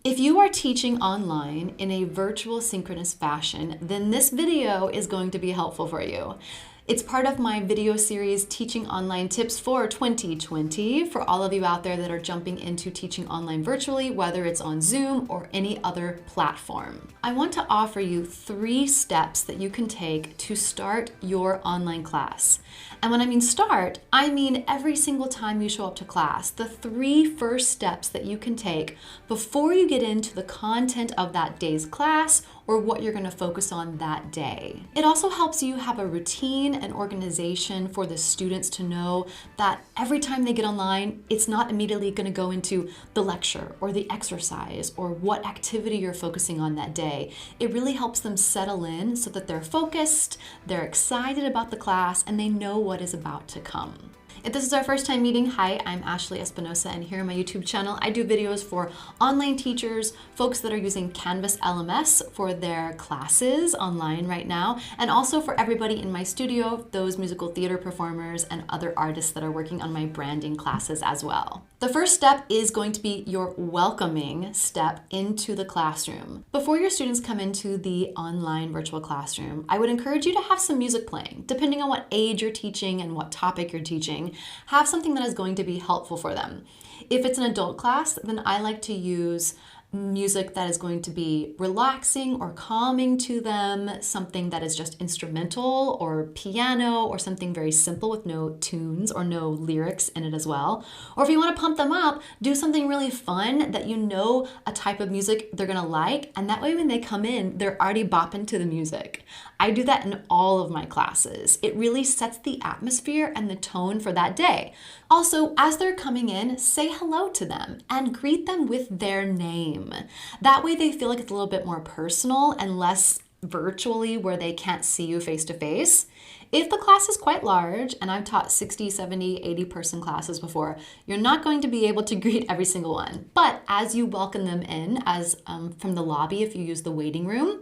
If you are teaching online in a virtual synchronous fashion, then this video is going to be helpful for you. It's part of my video series, Teaching Online Tips for 2020, for all of you out there that are jumping into teaching online virtually, whether it's on Zoom or any other platform. I want to offer you 3 steps that you can take to start your online class. And when I mean start, I mean every single time you show up to class, the 3 first steps that you can take before you get into the content of that day's class or what you're going to focus on that day. It also helps you have a routine and organization for the students to know that every time they get online, it's not immediately going to go into the lecture or the exercise or what activity you're focusing on that day. It really helps them settle in so that they're focused, they're excited about the class, and they know what is about to come. If this is our first time meeting, hi, I'm Ashley Espinosa, and here on my YouTube channel, I do videos for online teachers, folks that are using Canvas LMS for their classes online right now, and also for everybody in my studio, those musical theater performers and other artists that are working on my branding classes as well. The first step is going to be your welcoming step into the classroom. Before your students come into the online virtual classroom, I would encourage you to have some music playing. Depending on what age you're teaching and what topic you're teaching, have something that is going to be helpful for them. If it's an adult class, then I like to use music that is going to be relaxing or calming to them, something that is just instrumental or piano or something very simple with no tunes or no lyrics in it as well. Or if you want to pump them up, do something really fun that you know a type of music they're going to like, and that way when they come in, they're already bopping to the music. I do that in all of my classes. It really sets the atmosphere and the tone for that day. Also, as they're coming in, say hello to them and greet them with their name. That way they feel like it's a little bit more personal and less virtually where they can't see you face to face. If the class is quite large, and I've taught 60, 70, 80 person classes before, you're not going to be able to greet every single one. But as you welcome them in, from the lobby, if you use the waiting room,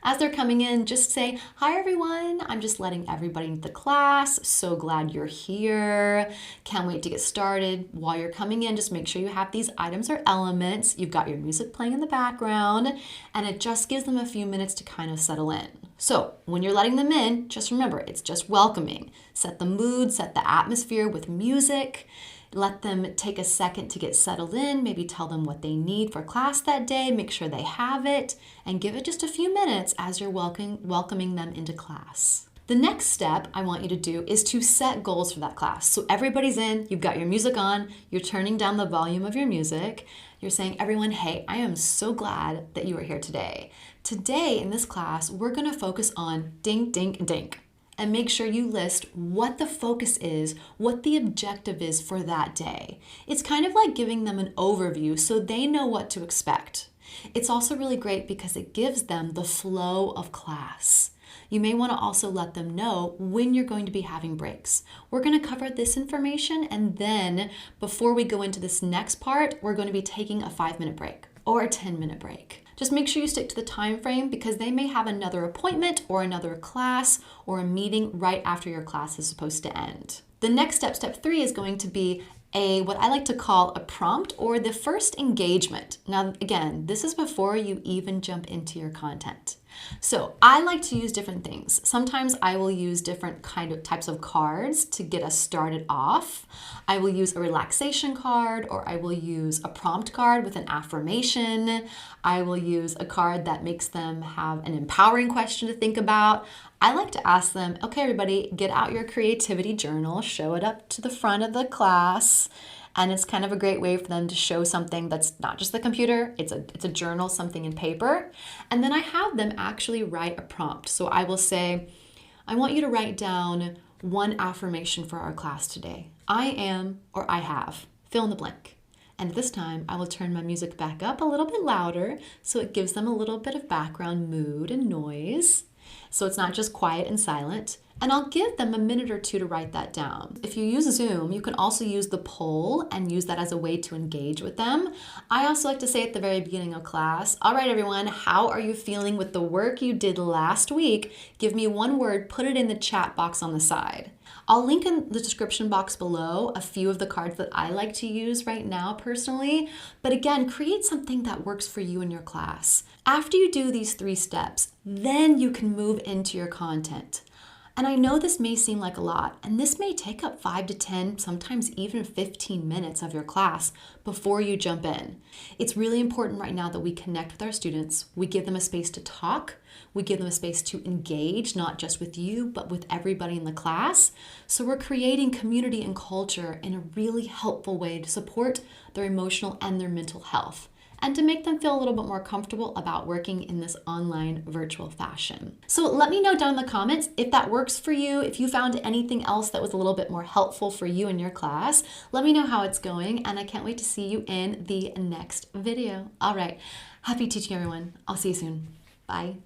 as they're coming in, just say, hi everyone, I'm just letting everybody into the class. So glad you're here. Can't wait to get started. While you're coming in, just make sure you have these items or elements. You've got your music playing in the background, and it just gives them a few minutes to kind of settle in. So when you're letting them in, just remember, it's just welcoming. Set the mood, set the atmosphere with music. Let them take a second to get settled in, maybe tell them what they need for class that day, make sure they have it, and give it just a few minutes as you're welcoming them into class. The next step I want you to do is to set goals for that class. So everybody's in, you've got your music on, you're turning down the volume of your music, you're saying, everyone, hey, I am so glad that you are here today. Today in this class, we're gonna focus on dink, dink, dink. And make sure you list what the focus is, what the objective is for that day. It's kind of like giving them an overview so they know what to expect. It's also really great because it gives them the flow of class. You may want to also let them know when you're going to be having breaks. We're going to cover this information, and then before we go into this next part, we're going to be taking a 5-minute break or a 10-minute break. Just make sure you stick to the time frame because they may have another appointment or another class or a meeting right after your class is supposed to end. The next step, step 3, is going to be what I like to call a prompt or the first engagement. Now, again, this is before you even jump into your content. So I like to use different things. Sometimes I will use different types of cards to get us started off. I will use a relaxation card, or I will use a prompt card with an affirmation. I will use a card that makes them have an empowering question to think about. I like to ask them, okay, everybody, get out your creativity journal, show it up to the front of the class. And it's kind of a great way for them to show something that's not just the computer, it's a journal, something in paper. And then I have them actually write a prompt. So I will say, I want you to write down one affirmation for our class today. I am, or I have, fill in the blank. And this time I will turn my music back up a little bit louder so it gives them a little bit of background mood and noise. So it's not just quiet and silent. And I'll give them a minute or two to write that down. If you use Zoom, you can also use the poll and use that as a way to engage with them. I also like to say at the very beginning of class, all right, everyone, how are you feeling with the work you did last week? Give me one word, put it in the chat box on the side. I'll link in the description box below a few of the cards that I like to use right now personally. But again, create something that works for you in your class. After you do these 3 steps, then you can move into your content. And I know this may seem like a lot, and this may take up 5 to 10, sometimes even 15 minutes of your class before you jump in. It's really important right now that we connect with our students. We give them a space to talk. We give them a space to engage, not just with you, but with everybody in the class. So we're creating community and culture in a really helpful way to support their emotional and their mental health, and to make them feel a little bit more comfortable about working in this online virtual fashion. So let me know down in the comments if that works for you, if you found anything else that was a little bit more helpful for you in your class. Let me know how it's going, and I can't wait to see you in the next video. All right, happy teaching, everyone. I'll see you soon. Bye.